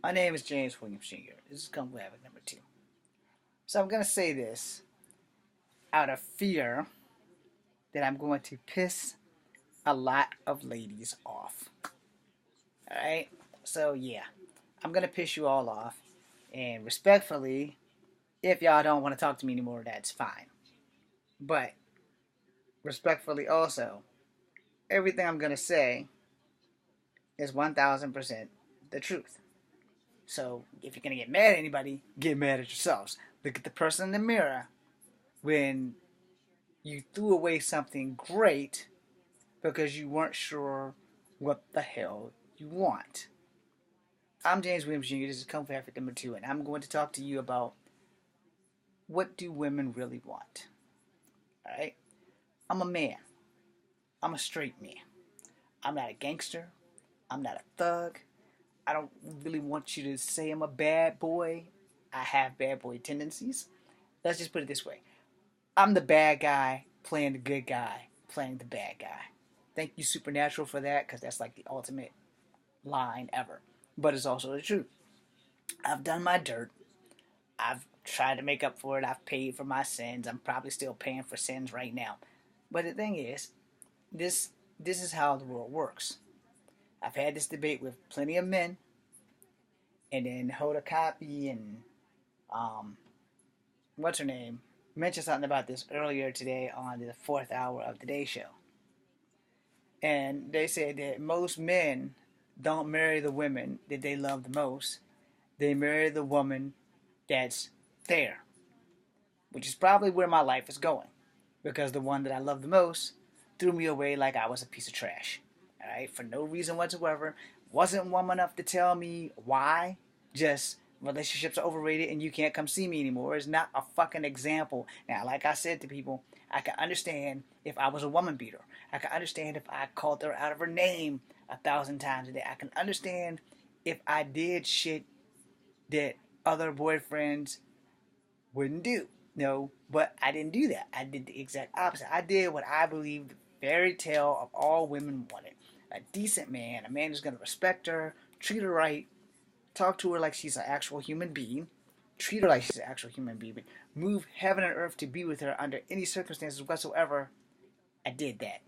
My name is James Williams Jr. This is Kung Fu Havoc number 2. So I'm going to say this out of fear that I'm going to piss a lot of ladies off. Alright? So yeah, I'm going to piss you all off. And respectfully, if y'all don't want to talk to me anymore, that's fine. But respectfully also, everything I'm going to say is 1000% the truth. So if you're going to get mad at anybody, get mad at yourselves. Look at the person in the mirror when you threw away something great because you weren't sure what the hell you want. I'm James Williams Jr. This is Kung Fu Africa number 2, and I'm going to talk to you about what do women really want. Alright? I'm a man. I'm a straight man. I'm not a gangster. I'm not a thug. I don't really want you to say I'm a bad boy. I have bad boy tendencies. Let's just put it this way. I'm the bad guy playing the good guy, playing the bad guy. Thank you, Supernatural, for that, because that's like the ultimate line ever. But it's also the truth. I've done my dirt. I've tried to make up for it. I've paid for my sins. I'm probably still paying for sins right now. But the thing is, this is how the world works. I've had this debate with plenty of men, and then Hoda Kotb and what's her name mentioned something about this earlier today on the fourth hour of the Day Show. And they said that most men don't marry the women that they love the most. They marry the woman that's there, which is probably where my life is going, because the one that I love the most threw me away like I was a piece of trash. Alright, for no reason whatsoever. Wasn't woman enough to tell me why. Just relationships are overrated and you can't come see me anymore. It's not a fucking example. Now, like I said to people, I can understand if I was a woman beater. I can understand if I called her out of her name 1,000 times a day. I can understand if I did shit that other boyfriends wouldn't do. No, but I didn't do that. I did the exact opposite. I did what I believed the fairy tale of all women wanted. A decent man, a man who's going to respect her, treat her right, talk to her like she's an actual human being, treat her like she's an actual human being, but move heaven and earth to be with her under any circumstances whatsoever. I did that.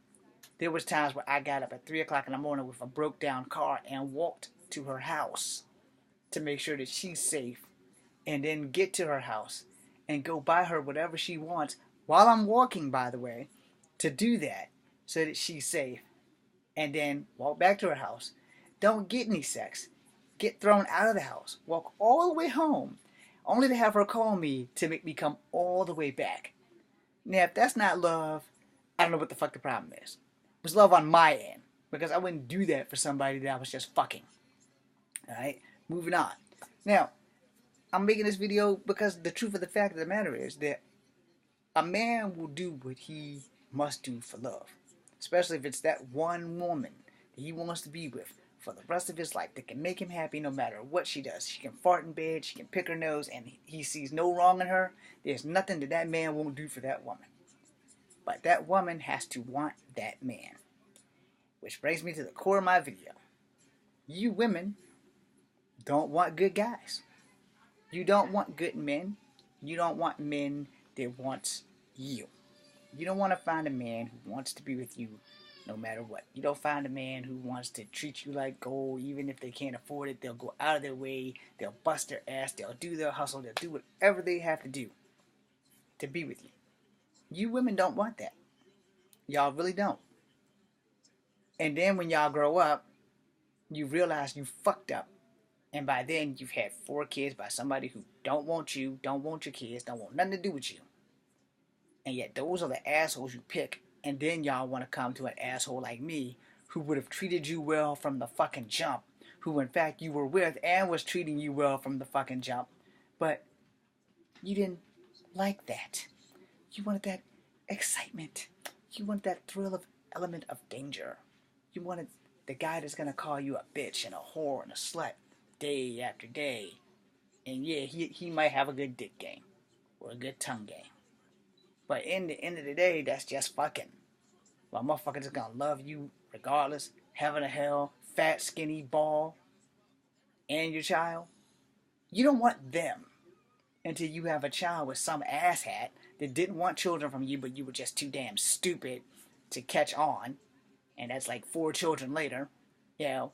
There was times where I got up at 3 o'clock in the morning with a broke down car and walked to her house to make sure that she's safe, and then get to her house and go buy her whatever she wants while I'm walking, by the way, to do that so that she's safe, and then walk back to her house. Don't get any sex. Get thrown out of the house. Walk all the way home, only to have her call me to make me come all the way back. Now, if that's not love, I don't know what the fuck the problem is. It was love on my end, because I wouldn't do that for somebody that I was just fucking. Alright? Moving on. Now, I'm making this video because the truth of the fact of the matter is that a man will do what he must do for love. Especially if it's that one woman that he wants to be with for the rest of his life that can make him happy no matter what she does. She can fart in bed, she can pick her nose, and he sees no wrong in her. There's nothing that that man won't do for that woman. But that woman has to want that man. Which brings me to the core of my video. You women don't want good guys. You don't want good men. You don't want men that want you. You don't want to find a man who wants to be with you no matter what. You don't find a man who wants to treat you like gold. Even if they can't afford it, they'll go out of their way. They'll bust their ass. They'll do their hustle. They'll do whatever they have to do to be with you. You women don't want that. Y'all really don't. And then when y'all grow up, you realize you fucked up. And by then, you've had 4 kids by somebody who don't want you, don't want your kids, don't want nothing to do with you. And yet those are the assholes you pick. And then y'all want to come to an asshole like me who would have treated you well from the fucking jump. Who in fact you were with and was treating you well from the fucking jump. But you didn't like that. You wanted that excitement. You wanted that thrill of element of danger. You wanted the guy that's going to call you a bitch and a whore and a slut day after day. And yeah, he might have a good dick game or a good tongue game. But in the end of the day, that's just fucking. Well, motherfuckers are gonna love you regardless. Heaven or hell, fat, skinny, bald. and your child, you don't want them until you have a child with some asshat that didn't want children from you, but you were just too damn stupid to catch on. And that's like 4 children later, you know.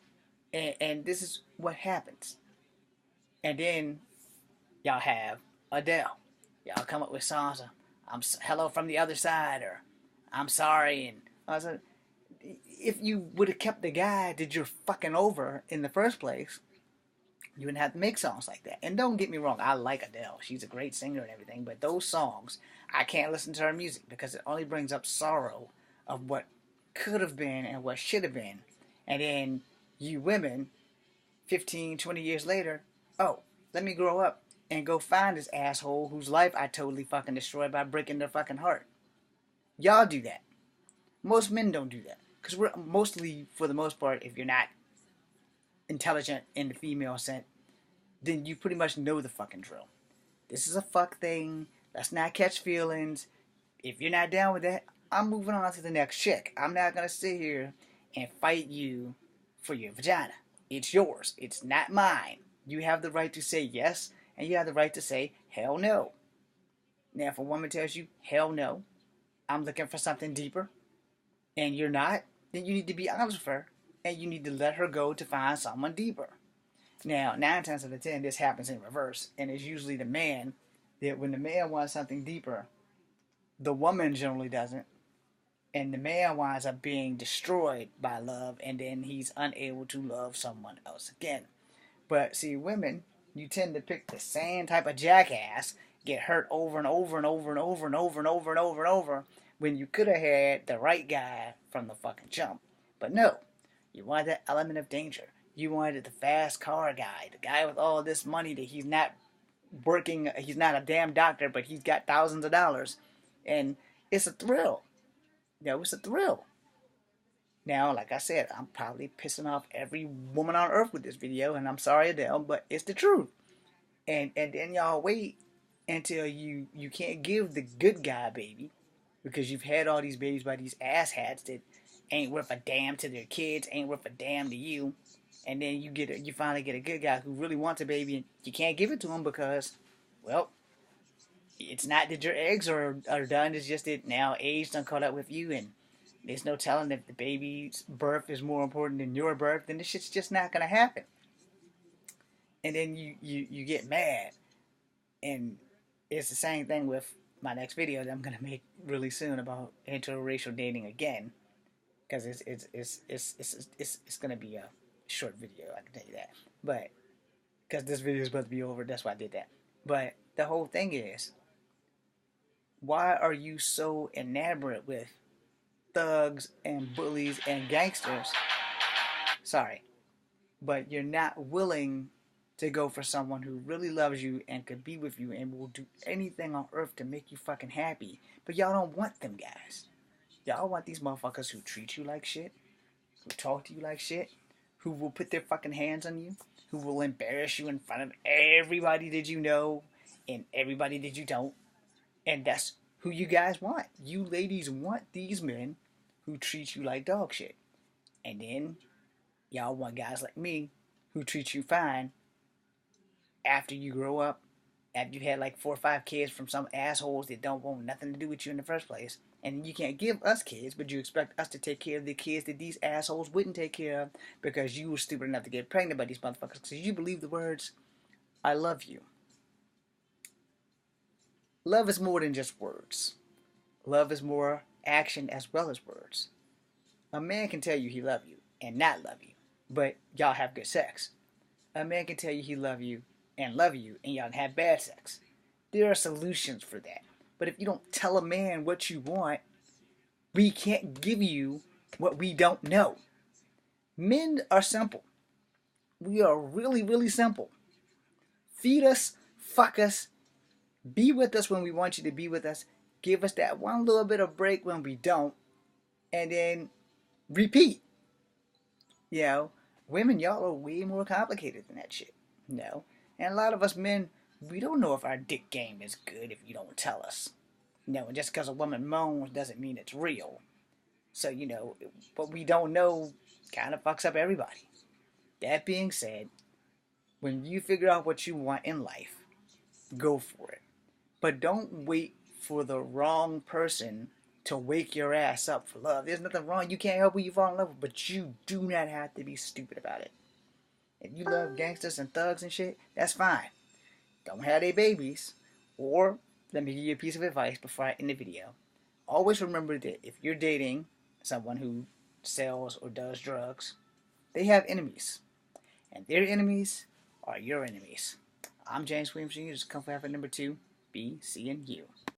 And this is what happens. And then y'all have Adele. Y'all come up with songs. I'm hello from the other side, or I'm sorry. And I was like, if you would have kept the guy that you're fucking over in the first place, you wouldn't have to make songs like that. And don't get me wrong, I like Adele. She's a great singer and everything. But those songs, I can't listen to her music because it only brings up sorrow of what could have been and what should have been. And then you women, 15, 20 years later, oh, let me grow up and go find this asshole whose life I totally fucking destroyed by breaking their fucking heart. Y'all do that. Most men don't do that. Because we're mostly, for the most part, if you're not intelligent in the female sense, then you pretty much know the fucking drill. This is a fuck thing. Let's not catch feelings. If you're not down with that, I'm moving on to the next chick. I'm not going to sit here and fight you for your vagina. It's yours. It's not mine. You have the right to say yes, and you have the right to say hell no. Now, if a woman tells you hell no, I'm looking for something deeper, and you're not, then you need to be honest with her, and you need to let her go to find someone deeper. Now, 9 times out of 10, this happens in reverse, and it's usually the man that when the man wants something deeper, the woman generally doesn't, and the man winds up being destroyed by love, and then he's unable to love someone else again. But see, women, you tend to pick the same type of jackass, get hurt over and over and over and over and over and over and over and over, when you could have had the right guy from the fucking jump. But no, you wanted that element of danger. You wanted the fast car guy, the guy with all this money that he's not working, he's not a damn doctor, but he's got thousands of dollars. And it's a thrill. It's a thrill. Now, like I said, I'm probably pissing off every woman on earth with this video, and I'm sorry, Adele, but it's the truth. And then y'all wait until you can't give the good guy baby because you've had all these babies by these asshats that ain't worth a damn to their kids, ain't worth a damn to you. And then you finally get a good guy who really wants a baby, and you can't give it to him because, well, it's not that your eggs are done. It's just that now age done caught up with you, and there's no telling if the baby's birth is more important than your birth. Then this shit's just not gonna happen. And then you get mad, and it's the same thing with my next video that I'm gonna make really soon about interracial dating again, because it's gonna be a short video. I can tell you that, but because this video is about to be over, that's why I did that. But the whole thing is, why are you so enamored with thugs and bullies and gangsters? Sorry, but you're not willing to go for someone who really loves you and could be with you and will do anything on earth to make you fucking happy. But y'all don't want them guys. Y'all want these motherfuckers who treat you like shit, who talk to you like shit, who will put their fucking hands on you, who will embarrass you in front of everybody that you know and everybody that you don't. And that's who you guys want. You ladies want these men who treat you like dog shit. And then y'all want guys like me who treat you fine after you grow up, after you had like 4 or 5 kids from some assholes that don't want nothing to do with you in the first place. And you can't give us kids, but you expect us to take care of the kids that these assholes wouldn't take care of because you were stupid enough to get pregnant by these motherfuckers because you believe the words, I love you. Love is more than just words. Love is more action as well as words. A man can tell you he love you and not love you, but y'all have good sex. A man can tell you he love you and y'all have bad sex. There are solutions for that. But if you don't tell a man what you want, we can't give you what we don't know. Men are simple. We are really, really simple. Feed us, fuck us, be with us when we want you to be with us, give us that one little bit of break when we don't, and then repeat. Women, y'all are way more complicated than that shit. And a lot of us men, we don't know if our dick game is good if you don't tell us. And just because a woman moans doesn't mean it's real. So, what we don't know kind of fucks up everybody. That being said, When you figure out what you want in life, go for it. But don't wait for the wrong person to wake your ass up for love. There's nothing wrong. You can't help who you fall in love with, but you do not have to be stupid about it. If you love gangsters and thugs and shit, that's fine. Don't have their babies. Or, let me give you a piece of advice before I end the video. Always remember that if you're dating someone who sells or does drugs, they have enemies. And their enemies are your enemies. I'm James Williams Jr. This is Comfort Habit number 2. Be seeing you.